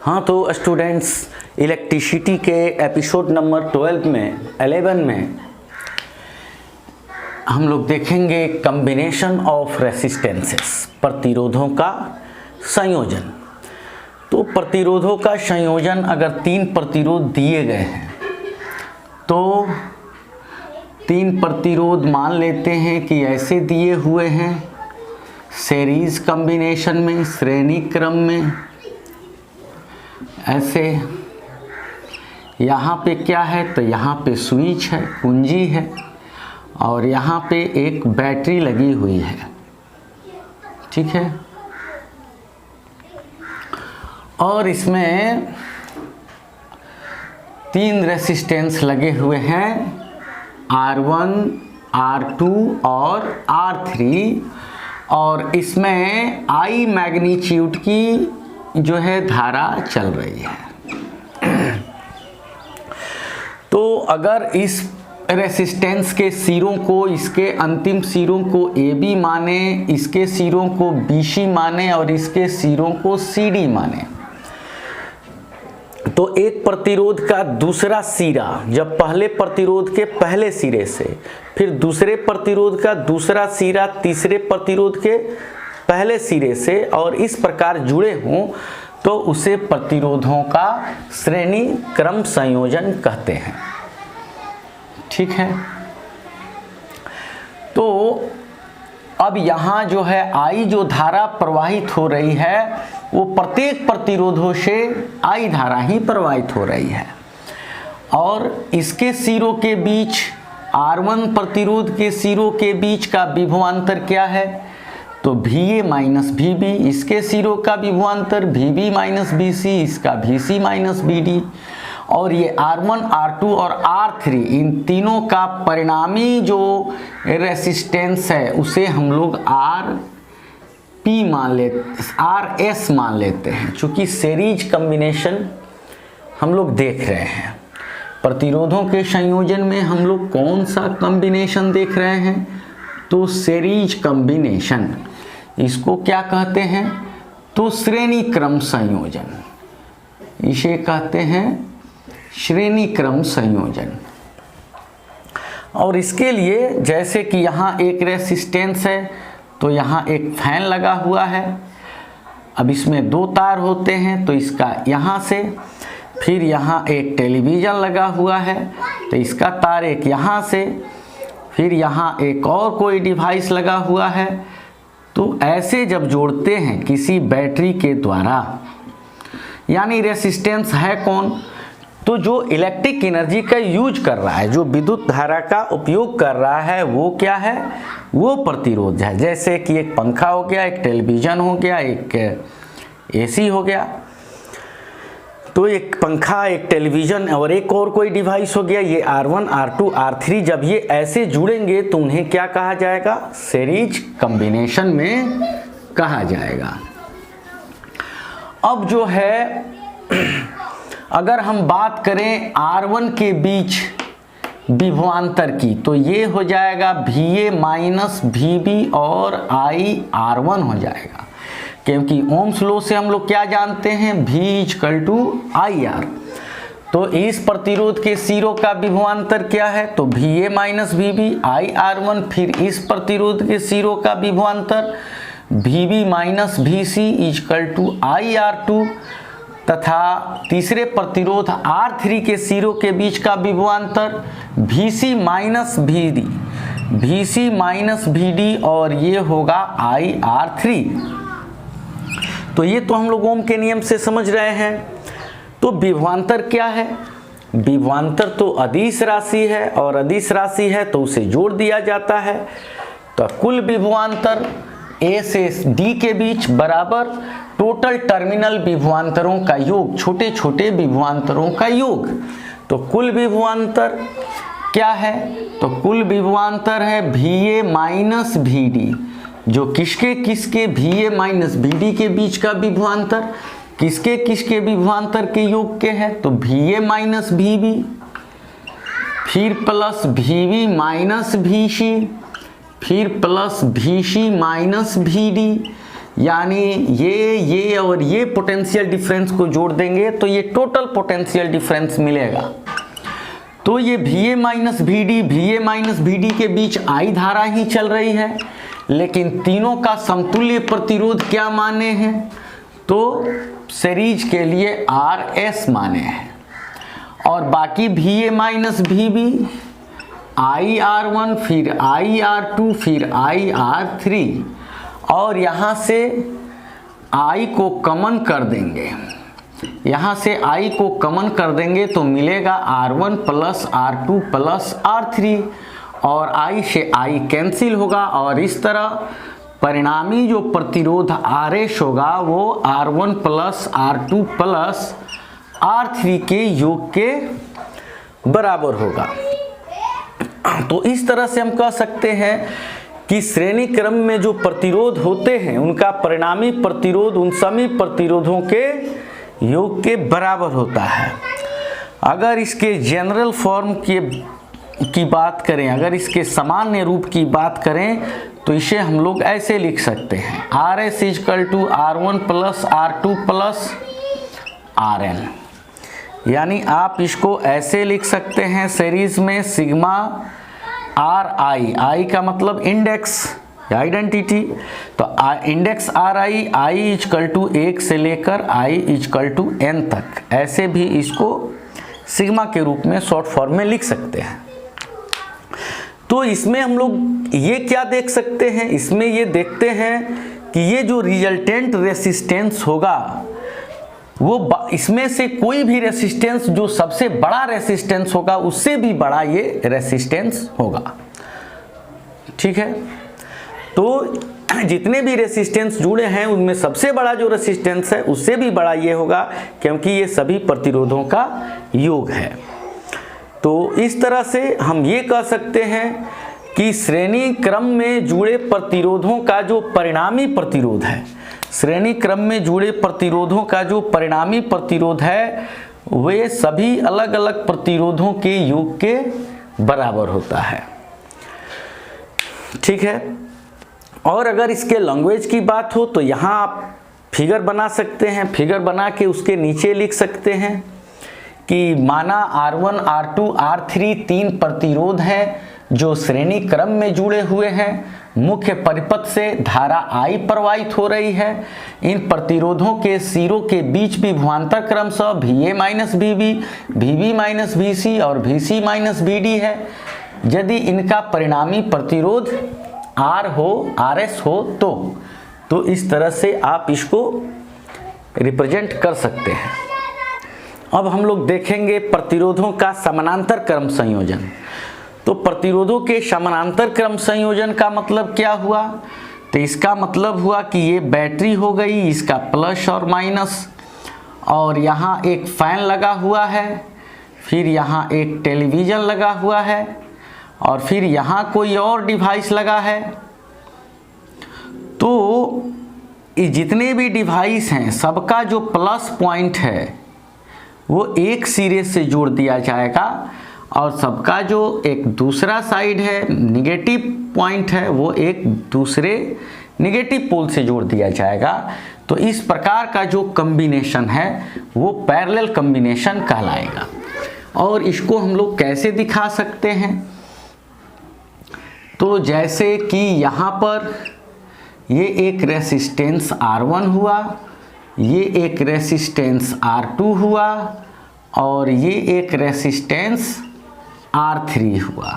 हाँ तो students, electricity के एपिसोड नंबर 11 में हम लोग देखेंगे कम्बिनेशन ऑफ रेसिस्टेंसेस, प्रतिरोधों का संयोजन। तो प्रतिरोधों का संयोजन, अगर 3 प्रतिरोध दिए गए हैं तो 3 प्रतिरोध मान लेते हैं कि ऐसे दिए हुए हैं सीरीज कॉम्बिनेशन में, श्रेणी क्रम में। ऐसे यहाँ पे क्या है, तो यहाँ पे स्विच है, कुंजी है, और यहाँ पे एक बैटरी लगी हुई है। ठीक है, और इसमें 3 रेसिस्टेंस लगे हुए हैं, R1, R2 और R3, और इसमें I मैग्नीट्यूड की जो है धारा चल रही है। तो अगर इस रेसिस्टेंस के सिरों को, इसके अंतिम सिरों को AB माने, इसके सिरों को BC माने और इसके सिरों को CD माने, तो एक प्रतिरोध का दूसरा सिरा जब पहले प्रतिरोध के पहले सिरे से, फिर दूसरे प्रतिरोध का दूसरा सिरा तीसरे प्रतिरोध के पहले सिरे से, और इस प्रकार जुड़े हों तो उसे प्रतिरोधों का श्रेणी क्रम संयोजन कहते हैं। ठीक है, तो अब यहाँ जो है I जो धारा प्रवाहित हो रही है वो प्रत्येक प्रतिरोधों से I धारा ही प्रवाहित हो रही है, और इसके सिरों के बीच, R1 प्रतिरोध के सिरों के बीच का विभवांतर क्या है, तो VA माइनस VB, इसके सिरों का विभवांतर VB माइनस BC, इसका VC माइनस BD, और ये R1, R2 और R3, इन तीनों का परिणामी जो रेसिस्टेंस है उसे हम लोग RS मान लेते हैं, चूँकि सीरीज कॉम्बिनेशन हम लोग देख रहे हैं। प्रतिरोधों के संयोजन में हम लोग कौन सा कॉम्बिनेशन देख रहे हैं, तो सीरीज कॉम्बिनेशन। इसको क्या कहते हैं, तो श्रेणी क्रम संयोजन, इसे कहते हैं श्रेणी क्रम संयोजन। और इसके लिए जैसे कि यहाँ एक रेसिस्टेंस है तो यहाँ एक फैन लगा हुआ है। अब इसमें 2 तार होते हैं, तो इसका यहाँ से, फिर यहाँ एक टेलीविज़न लगा हुआ है तो इसका तार एक यहाँ से, फिर यहाँ एक और कोई डिवाइस लगा हुआ है। तो ऐसे जब जोड़ते हैं किसी बैटरी के द्वारा, यानी रेसिस्टेंस है कौन, तो जो इलेक्ट्रिक एनर्जी का यूज कर रहा है, जो विद्युत धारा का उपयोग कर रहा है, वो क्या है, वो प्रतिरोध है। जैसे कि एक पंखा हो गया, एक टेलीविज़न हो गया, एक AC हो गया। तो एक पंखा, एक टेलीविज़न और एक और कोई डिवाइस हो गया, ये R1, R2, R3, जब ये ऐसे जुड़ेंगे तो उन्हें क्या कहा जाएगा, सीरीज कॉम्बिनेशन में कहा जाएगा। अब जो है अगर हम बात करें R1 के बीच विभवांतर की, तो ये हो जाएगा VA माइनस VB और IR1 हो जाएगा, क्योंकि ओम्स लॉ से हम लोग क्या जानते हैं, V=IR। तो इस प्रतिरोध के सिरों का विभवांतर क्या है, तो VA माइनस VB IR1, फिर इस प्रतिरोध के सिरों का विभवांतर VB माइनस VC IR2, तथा तीसरे प्रतिरोध R3 के सिरों के बीच का विभवांतर VC माइनस VD, और ये होगा IR3। तो ये तो हम लोग ओम के नियम से समझ रहे हैं। तो विभवांतर क्या है, विभवांतर तो अदिश राशि है, और अदिश राशि है तो उसे जोड़ दिया जाता है। तो कुल विभवांतर A से D के बीच बराबर टोटल टर्मिनल विभवांतरों का योग, छोटे छोटे विभवांतरों का योग। तो कुल विभवांतर क्या है, तो कुल विभवांतर है VA माइनस VD, जो किसके VA माइनस VD के बीच का विभवांतर किसके विभवांतर के योग के है, तो VA माइनस VB, फिर प्लस VB माइनस VC, फिर प्लस VC माइनस VD, यानी ये और ये पोटेंशियल डिफरेंस को जोड़ देंगे तो ये टोटल पोटेंशियल डिफरेंस मिलेगा। तो ये VA माइनस VD के बीच I धारा ही चल रही है, लेकिन तीनों का समतुल्य प्रतिरोध क्या माने हैं, तो सीरीज के लिए RS माने हैं, और बाकी VA माइनस VB IR1 फिर IR2 फिर IR3, और यहाँ से I को कॉमन कर देंगे, यहाँ से I को कॉमन कर देंगे तो मिलेगा R1 plus R2 plus R3, और I से I कैंसिल होगा, और इस तरह परिणामी जो प्रतिरोध RS होगा वो R1 plus R2 plus R3 के योग के बराबर होगा। तो इस तरह से हम कह सकते हैं कि श्रेणी क्रम में जो प्रतिरोध होते हैं उनका परिणामी प्रतिरोध उन सभी प्रतिरोधों के योग के बराबर होता है। अगर इसके जनरल फॉर्म की बात करें, अगर इसके सामान्य रूप की बात करें तो इसे हम लोग ऐसे लिख सकते हैं RS equal to R1 plus R2 plus RN, यानी आप इसको ऐसे लिख सकते हैं सीरीज में सिग्मा RI का मतलब इंडेक्स आइडेंटिटी, तो इंडेक्स I इक्वल टू 1 से लेकर I इक्वल टू N तक, ऐसे भी इसको सिग्मा के रूप में शॉर्ट फॉर्म में लिख सकते हैं। तो इसमें हम लोग ये क्या देख सकते हैं, इसमें ये देखते हैं कि ये जो रिजल्टेंट रेसिस्टेंस होगा वो इसमें से कोई भी रेसिस्टेंस जो सबसे बड़ा रेसिस्टेंस होगा उससे भी बड़ा ये रेसिस्टेंस होगा। ठीक है, तो जितने भी रेसिस्टेंस जुड़े हैं उनमें सबसे बड़ा जो रेसिस्टेंस है उससे भी बड़ा ये होगा, क्योंकि ये सभी प्रतिरोधों का योग है। तो इस तरह से हम ये कह सकते हैं कि श्रेणी क्रम में जुड़े प्रतिरोधों का जो परिणामी प्रतिरोध है, श्रेणी क्रम में जुड़े प्रतिरोधों का जो परिणामी प्रतिरोध है वे सभी अलग अलग प्रतिरोधों के योग के बराबर होता है। ठीक है, और अगर इसके लैंग्वेज की बात हो तो यहाँ आप फिगर बना सकते हैं, फिगर बना के उसके नीचे लिख सकते हैं कि माना R1 R2 R3 तीन प्रतिरोध हैं जो श्रेणी क्रम में जुड़े हुए हैं, मुख्य परिपथ से धारा I प्रवाहित हो रही है। इन प्रतिरोधों के सिरों के बीच विभवांतर क्रमशः VA minus VB, VB minus VC और VC माइनस VD है। यदि इनका परिणामी प्रतिरोध R हो, RS हो तो इस तरह से आप इसको रिप्रेजेंट कर सकते हैं। अब हम लोग देखेंगे प्रतिरोधों का समानांतर क्रम संयोजन। तो प्रतिरोधों के समानांतर क्रम संयोजन का मतलब क्या हुआ, तो इसका मतलब हुआ कि ये बैटरी हो गई, इसका प्लस और माइनस, और यहाँ एक फैन लगा हुआ है, फिर यहाँ एक टेलीविज़न लगा हुआ है, और फिर यहाँ कोई और डिवाइस लगा है। तो ये जितने भी डिवाइस हैं सबका जो प्लस पॉइंट है वो एक सिरे से जोड़ दिया जाएगा, और सबका जो एक दूसरा साइड है निगेटिव पॉइंट है वो एक दूसरे निगेटिव पोल से जोड़ दिया जाएगा। तो इस प्रकार का जो कॉम्बिनेशन है वो पैरेलल कॉम्बिनेशन कहलाएगा। और इसको हम लोग कैसे दिखा सकते हैं, तो जैसे कि यहाँ पर ये एक रेसिस्टेंस R1 हुआ, ये एक रेसिस्टेंस R2 हुआ, और ये एक रेसिस्टेंस R3 हुआ,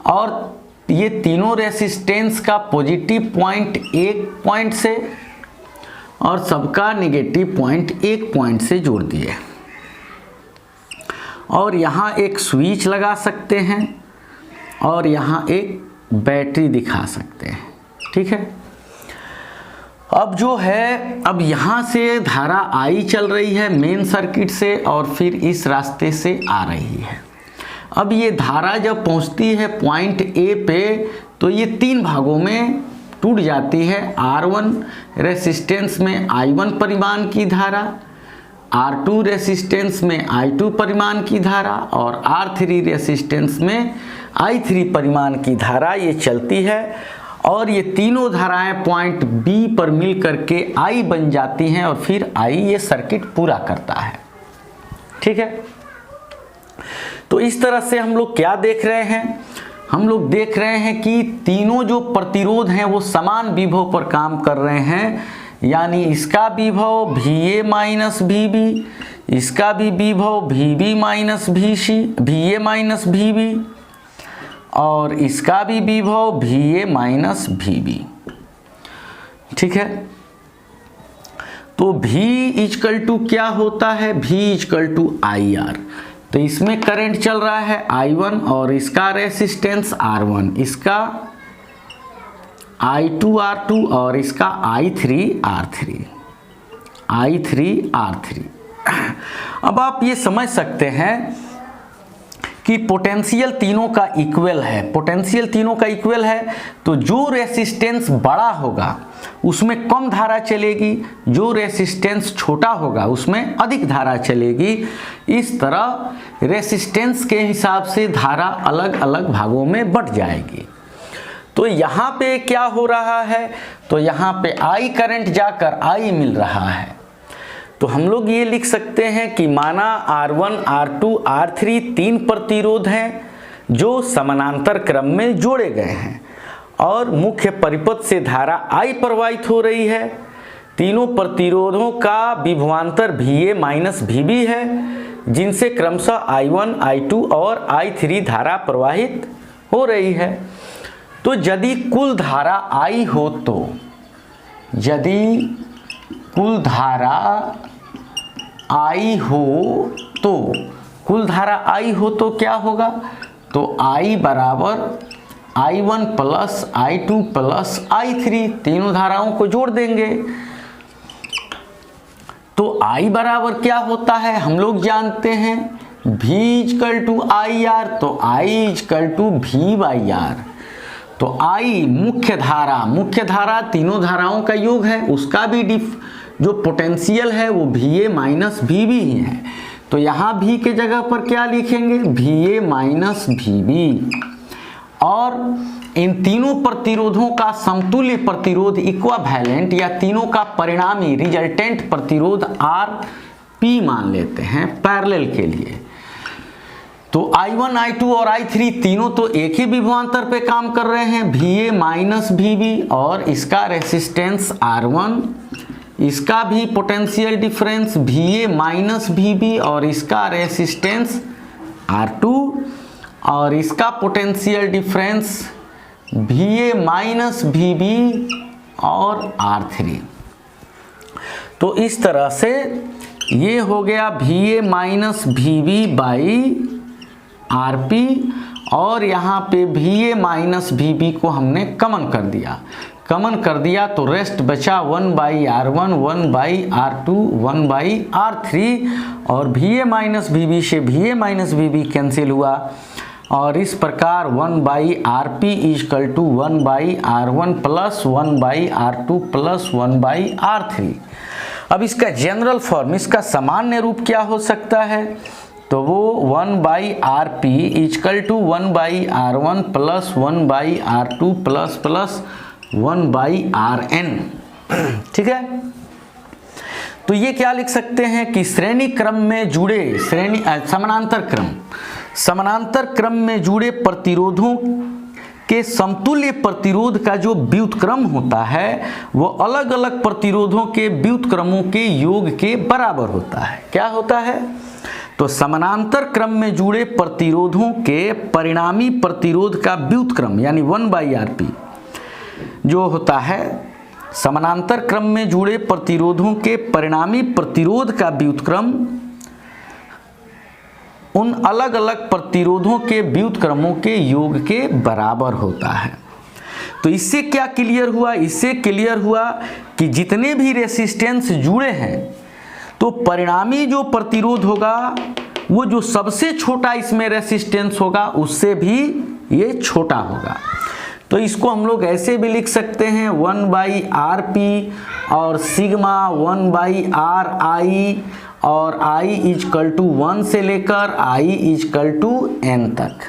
और ये तीनों रेसिस्टेंस का पॉजिटिव पॉइंट एक पॉइंट से और सबका नेगेटिव पॉइंट एक पॉइंट से जोड़ दिए, और यहाँ एक स्विच लगा सकते हैं और यहाँ एक बैटरी दिखा सकते हैं। ठीक है, अब जो है अब यहाँ से धारा I चल रही है मेन सर्किट से और फिर इस रास्ते से आ रही है। अब ये धारा जब पहुँचती है पॉइंट A पे तो ये तीन भागों में टूट जाती है। R1 रेसिस्टेंस में I1 परिमाण की धारा, R2 रेसिस्टेंस में I2 परिमाण की धारा और R3 रेसिस्टेंस में I3 परिमाण की धारा ये चलती है। और ये तीनों धाराएं पॉइंट बी पर मिल करके आई बन जाती हैं और फिर आई ये सर्किट पूरा करता है। ठीक है, तो इस तरह से हम लोग क्या देख रहे हैं, हम लोग देख रहे हैं कि तीनों जो प्रतिरोध हैं वो समान विभव पर काम कर रहे हैं, यानी इसका विभव VA माइनस VB, इसका भी विभव VB minus VA minus VB और इसका भी विभव VA माइनस VB। ठीक है, तो V इक्वल टू क्या होता है, V इक्वल टू IR। तो इसमें करंट चल रहा है I1 और इसका रेसिस्टेंस R1, इसका I2R2 और इसका I3R3। अब आप ये समझ सकते हैं कि पोटेंशियल तीनों का इक्वल है, पोटेंशियल तीनों का इक्वल है, तो जो रेसिस्टेंस बड़ा होगा उसमें कम धारा चलेगी, जो रेसिस्टेंस छोटा होगा उसमें अधिक धारा चलेगी। इस तरह रेसिस्टेंस के हिसाब से धारा अलग अलग भागों में बंट जाएगी। तो यहाँ पे क्या हो रहा है, तो यहाँ पे I करंट जाकर I मिल रहा है। तो हम लोग ये लिख सकते हैं कि माना R1, R2, R3 तीन प्रतिरोध हैं जो समानांतर क्रम में जोड़े गए हैं और मुख्य परिपथ से धारा I प्रवाहित हो रही है। तीनों प्रतिरोधों का विभवांतर VA माइनस VB है, जिनसे क्रमशः I1, I2 और I3 धारा प्रवाहित हो रही है। तो यदि कुल धारा I हो तो, यदि कुल धारा I हो तो, कुल धारा I हो तो क्या होगा, तो I बराबर I1 plus I2 plus I3, तीनों धाराओं को जोड़ देंगे तो I बराबर क्या होता है, हम लोग जानते हैं V इक्वल टू IR, तो I equal to V by R। तो I मुख्य धारा तीनों धाराओं का योग है, उसका भी जो पोटेंशियल है वो VA माइनस VB ही है। तो यहाँ V के जगह पर क्या लिखेंगे, VA माइनस VB। और इन तीनों प्रतिरोधों का समतुल्य प्रतिरोध इक्विवेलेंट या तीनों का परिणामी रिजल्टेंट प्रतिरोध RP मान लेते हैं पैरेलल के लिए। तो I1, I2 और I3 तीनों तो एक ही विभवांतर पे काम कर रहे हैं, VA माइनस VB, और इसका रेसिस्टेंस R1, इसका भी potential difference VA minus VB और इसका रेसिस्टेंस R2 और इसका potential difference VA minus VB और R3। तो इस तरह से ये हो गया VA minus VB by RP, और यहाँ पे VA माइनस VB को हमने कॉमन कर दिया तो रेस्ट बचा 1 by R1, 1 by R2, 1 by R3 और VA माइनस VB से VA माइनस VB कैंसिल हुआ और इस प्रकार 1 by RP equal to 1 by R1 plus 1 by R2 plus 1 by R3। अब इसका जनरल फॉर्म, इसका सामान्य रूप क्या हो सकता है, तो वो 1 by RP equal to 1 by R1 plus 1 by R2 plus plus 1 by RN। ठीक है, तो ये क्या लिख सकते हैं कि श्रेणी क्रम में जुड़े समानांतर क्रम में जुड़े प्रतिरोधों के समतुल्य प्रतिरोध का जो व्युत्क्रम होता है वो अलग अलग प्रतिरोधों के व्युत्क्रमों के योग के बराबर होता है। क्या होता है, तो समानांतर क्रम में जुड़े प्रतिरोधों के परिणामी प्रतिरोध का व्युत्क्रम यानी 1 बाई RP जो होता है, समानांतर क्रम में जुड़े प्रतिरोधों के परिणामी प्रतिरोध का व्युत्क्रम उन अलग अलग प्रतिरोधों के व्युत्क्रमों के योग के बराबर होता है। तो इससे क्या क्लियर हुआ, इससे क्लियर हुआ कि जितने भी रेसिस्टेंस जुड़े हैं तो परिणामी जो प्रतिरोध होगा वो जो सबसे छोटा इसमें रेसिस्टेंस होगा उससे भी ये छोटा होगा। तो इसको हम लोग ऐसे भी लिख सकते हैं 1 बाई RP और सिग्मा 1 बाई RI और I इक्वल टू 1 से लेकर I इक्वल टू N तक।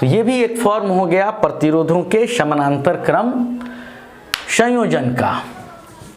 तो ये भी एक फॉर्म हो गया प्रतिरोधों के समानांतर क्रम संयोजन का।